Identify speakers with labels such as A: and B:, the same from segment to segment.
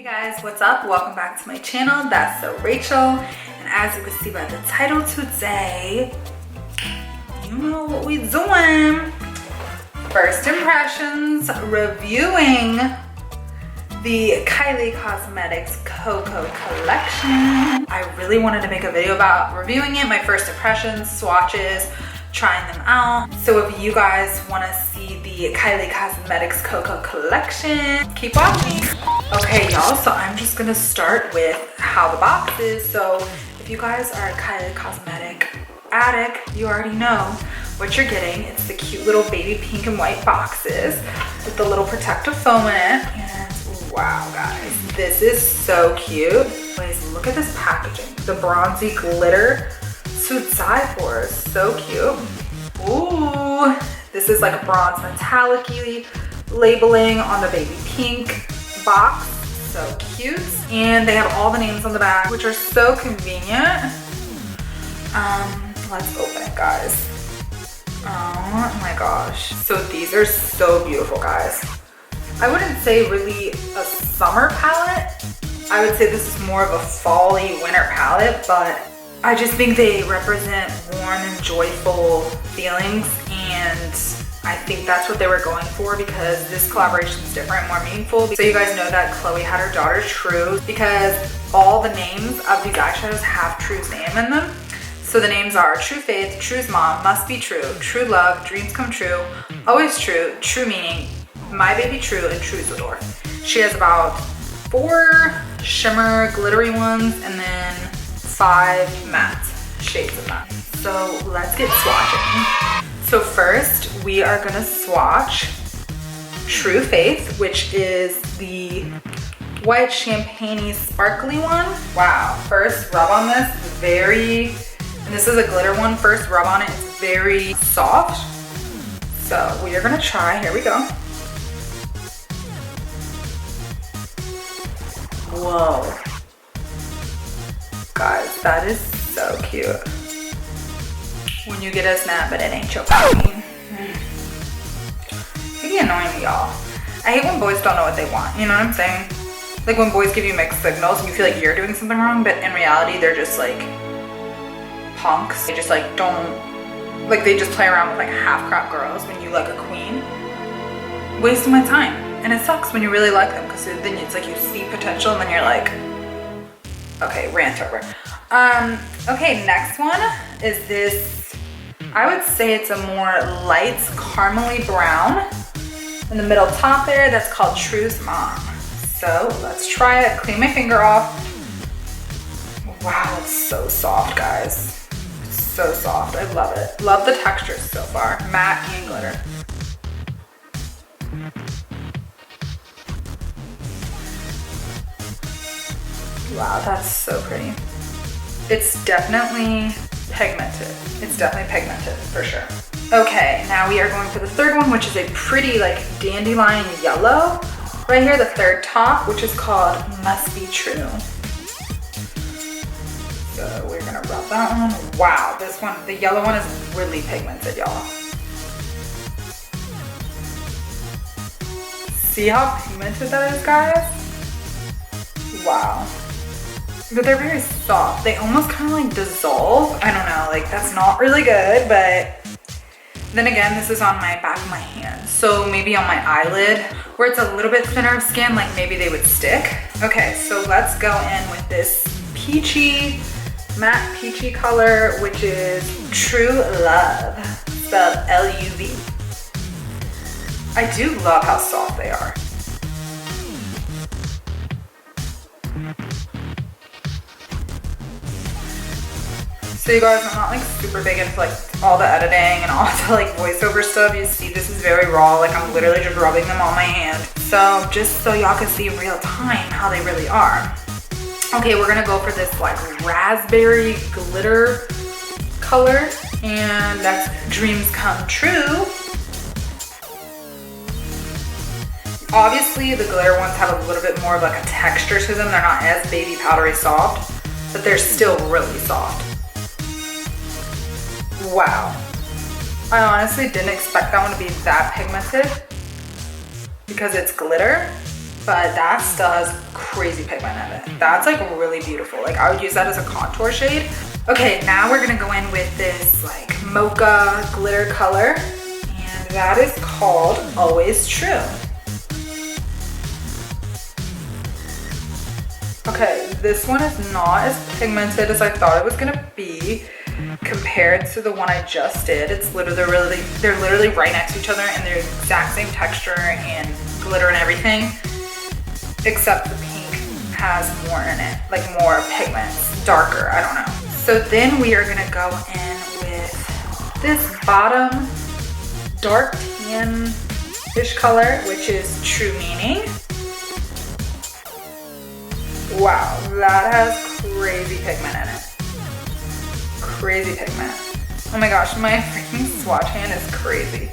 A: Hey guys, what's up? Welcome back to my channel. That's So Rachel, and as you can see by the title today, you know what we doing. First impressions, reviewing the Kylie Cosmetics KoKo Collection. I really wanted to make a video about reviewing it, my first impressions, swatches, trying them out. So if you guys want to see the Kylie Cosmetics KoKo Collection, keep watching. Okay y'all, so I'm just gonna start with how the box is. So if you guys are a Kylie Cosmetic addict, you already know what you're getting. It's the cute little baby pink and white boxes with the little protective foam in it. And wow guys, this is so cute. Guys, look at this packaging. The bronzy glitter suits eye for, so cute. Ooh, this is like a bronze metallic-y labeling on the baby pink box, so cute. And they have all the names on the back, which are so convenient. Let's open it, guys. Oh my gosh, so these are so beautiful, guys. I wouldn't say really a summer palette. I would say this is more of a fall-y winter palette, but I just think they represent warm and joyful feelings, and I think that's what they were going for because this collaboration is different, more meaningful. So you guys know that Khloe had her daughter True, because all the names of these eyeshadows have True's name in them. So the names are True Faith, True's Mom, Must Be True, True Love, Dreams Come True, Always True, True Meaning, My Baby True, and True's Adore. She has about 4 shimmer glittery ones and then 5 matte shades of that. So let's get swatching. So first we are gonna swatch True Faith, which is the white champagne-y sparkly one. Wow, first rub on this, and this is a glitter one. First rub on it, it's very soft. So we are gonna try, here we go. Whoa. Guys, that is so cute. When you get a snap, but it ain't your pain. It can be annoying, y'all. I hate when boys don't know what they want, you know what I'm saying? Like when boys give you mixed signals and you feel like you're doing something wrong, but in reality, they're just like punks. They just like they just play around with like half-crap girls when you like a queen. Wasting my time. And it sucks when you really like them because then it's like you see potential and then you're like, okay, rant over. Okay, next one is this, I would say it's a more light caramely brown in the middle top there. That's called True's Mom. So let's try it, clean my finger off. Wow, it's so soft, guys. It's so soft, I love it. Love the texture so far, matte and glitter. Wow, that's so pretty. It's definitely pigmented. It's definitely pigmented for sure. Okay, now we are going for the third one, which is a pretty like dandelion yellow. Right here, the third top, which is called Must Be True. So we're gonna rub that one. Wow, this one, the yellow one is really pigmented, y'all. See how pigmented that is, guys? Wow. But they're very soft. They almost kind of like dissolve. I don't know, like that's not really good, but then again, this is on my back of my hand. So maybe on my eyelid where it's a little bit thinner of skin, like maybe they would stick. Okay, so let's go in with this peachy, matte peachy color, which is True Love, spelled L-U-V. I do love how soft they are. So you guys, I'm not like super big into like all the editing and all the like voiceover stuff. You see, this is very raw. Like I'm literally just rubbing them on my hand. So just so y'all can see real time how they really are. Okay, we're gonna go for this like raspberry glitter color, and that's Dreams Come True. Obviously the glitter ones have a little bit more of like a texture to them. They're not as baby powdery soft, but they're still really soft. Wow. I honestly didn't expect that one to be that pigmented because it's glitter. but that still has crazy pigment in it. That's like really beautiful. Like I would use that as a contour shade. Okay, now we're gonna go in with this like mocha glitter color, and that is called Always True. Okay, this one is not as pigmented as I thought it was gonna be compared to the one I just did. It's literally, they're literally right next to each other and they're the exact same texture and glitter and everything, except the pink has more in it, like more pigments, darker, I don't know. So then we are gonna go in with this bottom dark tan-ish color, which is True Meaning. Wow, that has crazy pigment in it. Crazy pigment. Oh my gosh, my freaking swatch hand is crazy.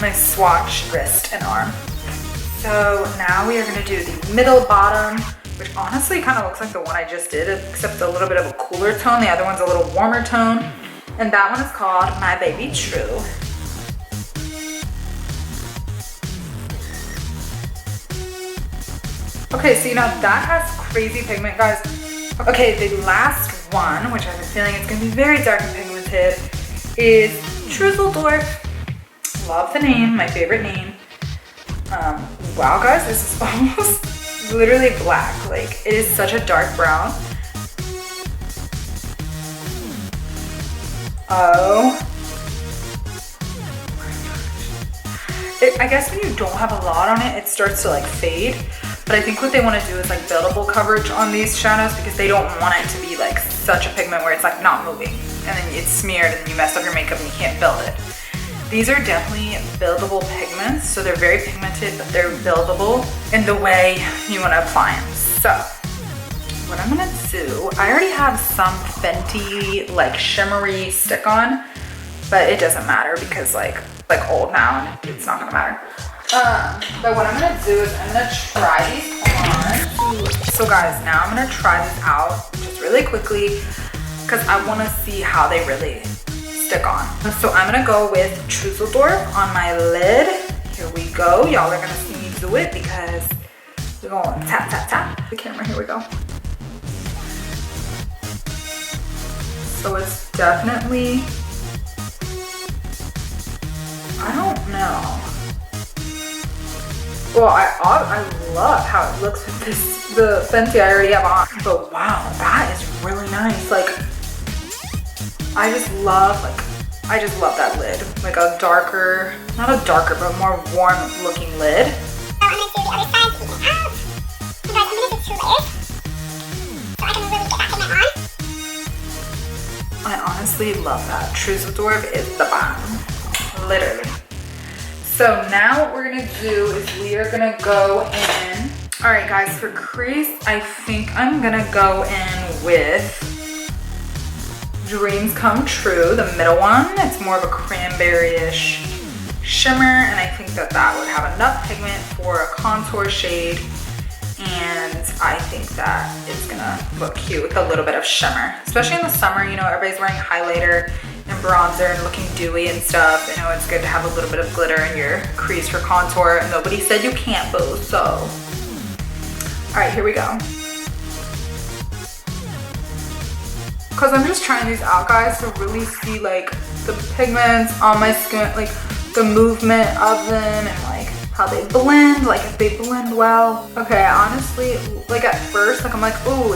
A: My swatch wrist and arm. So now we are gonna do the middle bottom, which honestly kind of looks like the one I just did, except a little bit of a cooler tone. The other one's a little warmer tone. And that one is called My Baby True. Okay, so you know, that has crazy pigment, guys. Okay, the last one, which I have a feeling is gonna be very dark and pigmented, is Truseldorf. Love the name, my favorite name. Wow, guys, this is almost literally black. Like, it is such a dark brown. Oh. I guess when you don't have a lot on it, it starts to like fade. But I think what they want to do is like buildable coverage on these shadows because they don't want it to be like such a pigment where it's like not moving and then it's smeared and you mess up your makeup and you can't build it. These are definitely buildable pigments, so they're very pigmented, but they're buildable in the way you want to apply them. So what I'm gonna do, I already have some Fenty like shimmery stick on, but it doesn't matter because like old now and it's not gonna matter. But what I'm gonna do is I'm gonna try these on. So guys, now I'm gonna try this out just really quickly because I wanna see how they really stick on. So I'm gonna go with Truseldorf on my lid. Here we go. Y'all are gonna see me do it because we're going tap, tap, tap the camera. Here we go. So it's definitely, I don't know. Well, I love how it looks with this, the Fenty I already have on. But wow, that is really nice. Like, I just love that lid. Like a darker, not a darker, but more warm looking lid.
B: I'm gonna do the other side, keep it out. You guys, I'm gonna do 2 layers. So I can really get that pigment on.
A: I honestly love that. Truseldorf is the bomb, literally. So now what we're gonna do is we are gonna go in. All right guys, for crease, I think I'm gonna go in with Dreams Come True, the middle one. It's more of a cranberry-ish shimmer, and I think that that would have enough pigment for a contour shade, and I think that it's gonna look cute with a little bit of shimmer. Especially in the summer, you know, everybody's wearing highlighter and bronzer and looking dewy and stuff. You know, it's good to have a little bit of glitter in your crease for contour. Nobody said you can't, boo, so. All right, here we go. Cause I'm just trying these out, guys, to really see like the pigments on my skin, like the movement of them and like how they blend, like if they blend well. Okay, honestly, like at first, like I'm like, oh,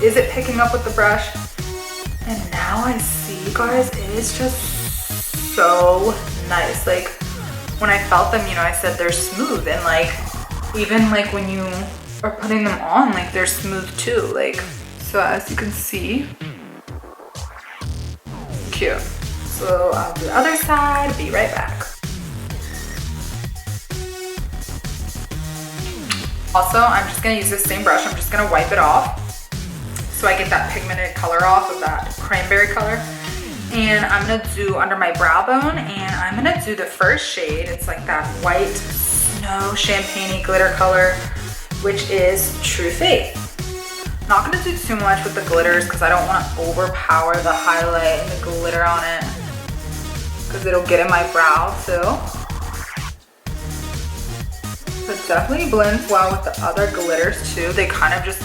A: is it picking up with the brush? And now I see, guys, it is just so nice. Like when I felt them, you know, I said they're smooth, and like even like when you are putting them on, like they're smooth too. Like, so as you can see, cute. So I'll do the other side, be right back. Also, I'm just gonna use the same brush. I'm just gonna wipe it off so I get that pigmented color off of that cranberry color. And I'm gonna do under my brow bone, and I'm gonna do the first shade. It's like that white snow champagne-y glitter color, which is True Faith. Not gonna do too much with the glitters because I don't want to overpower the highlight and the glitter on it because it'll get in my brow too. It definitely blends well with the other glitters too. They kind of just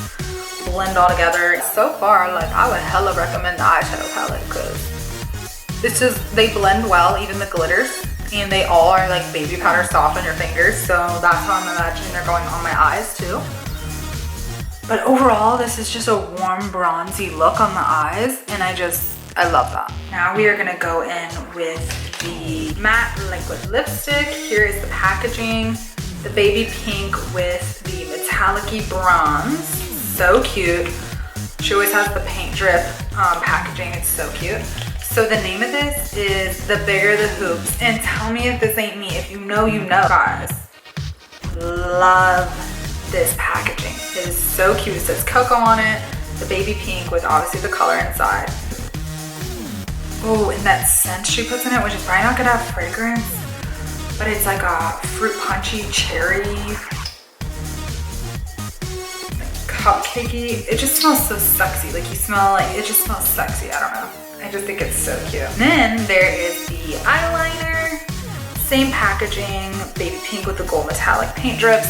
A: blend all together. So far, like, I would hella recommend the eyeshadow palette because it's just, they blend well, even the glitters, and they all are like baby powder soft on your fingers. So that's how I'm imagining they're going on my eyes too. But overall, this is just a warm bronzy look on the eyes, and I love that. Now we are gonna go in with the matte liquid lipstick. Here is the packaging. The baby pink with the metallic-y bronze. So cute. She always has the paint drip packaging. It's so cute. So the name of this is The Bigger the Hoops. And tell me if this ain't me. If you know, you know. Guys, love this packaging. It is so cute. It says KoKo on it. The baby pink with obviously the color inside. Oh, and that scent she puts in it, which is probably not gonna have fragrance, but it's like a fruit punchy cherry, like cupcakey. It just smells so sexy. Like, you smell like, it just smells sexy. I don't know. I just think it's so cute. And then there is the eyeliner. Same packaging, baby pink with the gold metallic paint drips.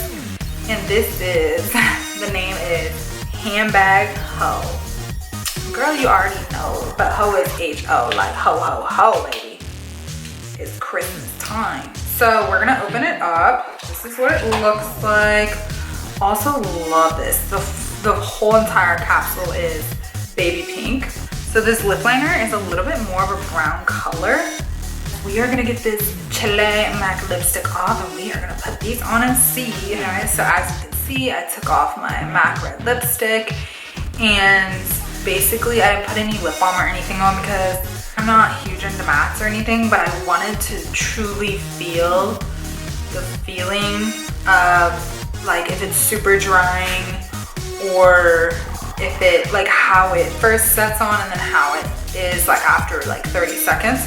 A: And this is, the name is Handbag Ho. Girl, you already know, but ho is H-O, like ho, ho, ho, baby. It's Christmas time. So we're gonna open it up. This is what it looks like. Also love this. The whole entire capsule is baby pink. So this lip liner is a little bit more of a brown color. We are gonna get this Chile MAC lipstick off, and we are gonna put these on and see. Alright, so as you can see, I took off my MAC red lipstick, and basically I didn't put any lip balm or anything on because I'm not huge into mattes or anything, but I wanted to truly feel the feeling of, like, if it's super drying, or if it, like, how it first sets on and then how it is like after like 30 seconds.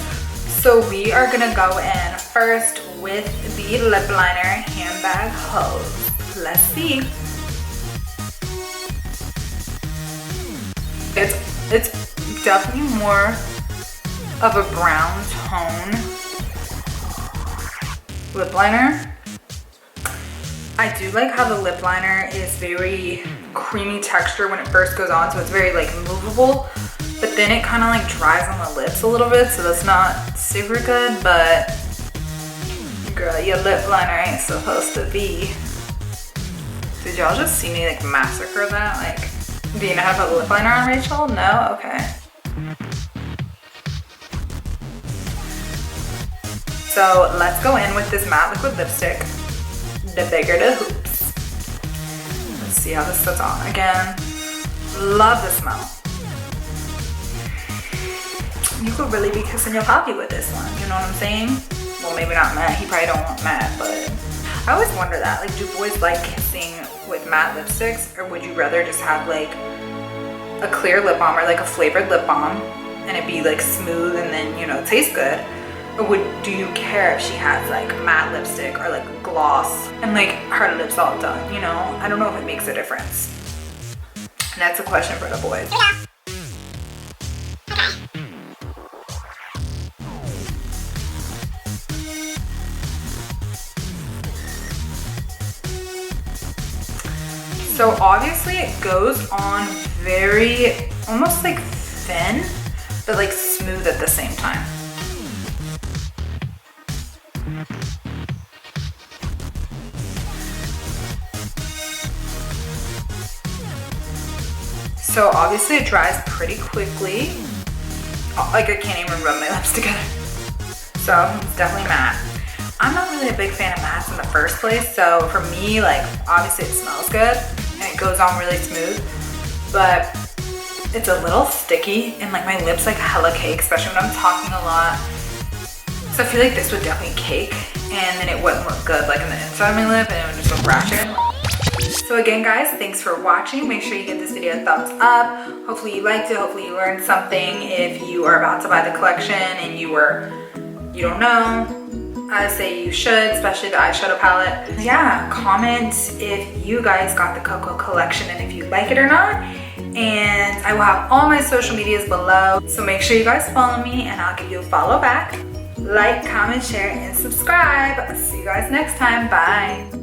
A: So we are gonna go in first with the lip liner Handbag Hose. Let's see. It's definitely more of a brown tone lip liner. I do like how the lip liner is very creamy texture when it first goes on, so it's very like movable, but then it kind of like dries on the lips a little bit, so that's not super good. But girl, your lip liner ain't supposed to be. Did y'all just see me like massacre that? Like, do you know how to put lip liner on, Rachel? No? Okay. So let's go in with this matte liquid lipstick, The Bigger the Hoops. Let's see how this sets on. Again, love the smell. You could really be kissing your poppy with this one, you know what I'm saying? Well, maybe not matte, he probably don't want matte, but I always wonder that, like, do boys like kissing with matte lipsticks, or would you rather just have like a clear lip balm or like a flavored lip balm and it be like smooth and then, you know, taste good? Or do you care if she has like matte lipstick or like gloss and like her lips all done, you know? I don't know if it makes a difference. And that's a question for the boys. So obviously it goes on very, almost like thin, but like smooth at the same time. So obviously it dries pretty quickly. Like, I can't even rub my lips together. So it's definitely matte. I'm not really a big fan of mattes in the first place, so for me, like, obviously it smells good and it goes on really smooth, but it's a little sticky and like my lips like hella cake, especially when I'm talking a lot. So I feel like this would definitely cake and then it wouldn't look good like in the inside of my lip, and it would just look ratchet. So again, guys, thanks for watching. Make sure you give this video a thumbs up. Hopefully you liked it. Hopefully you learned something. If you are about to buy the collection and you don't know, I say you should, especially the eyeshadow palette. Yeah, comment if you guys got the KoKo collection and if you like it or not. And I will have all my social medias below. So make sure you guys follow me and I'll give you a follow back. Like, comment, share, and subscribe. I'll see you guys next time. Bye.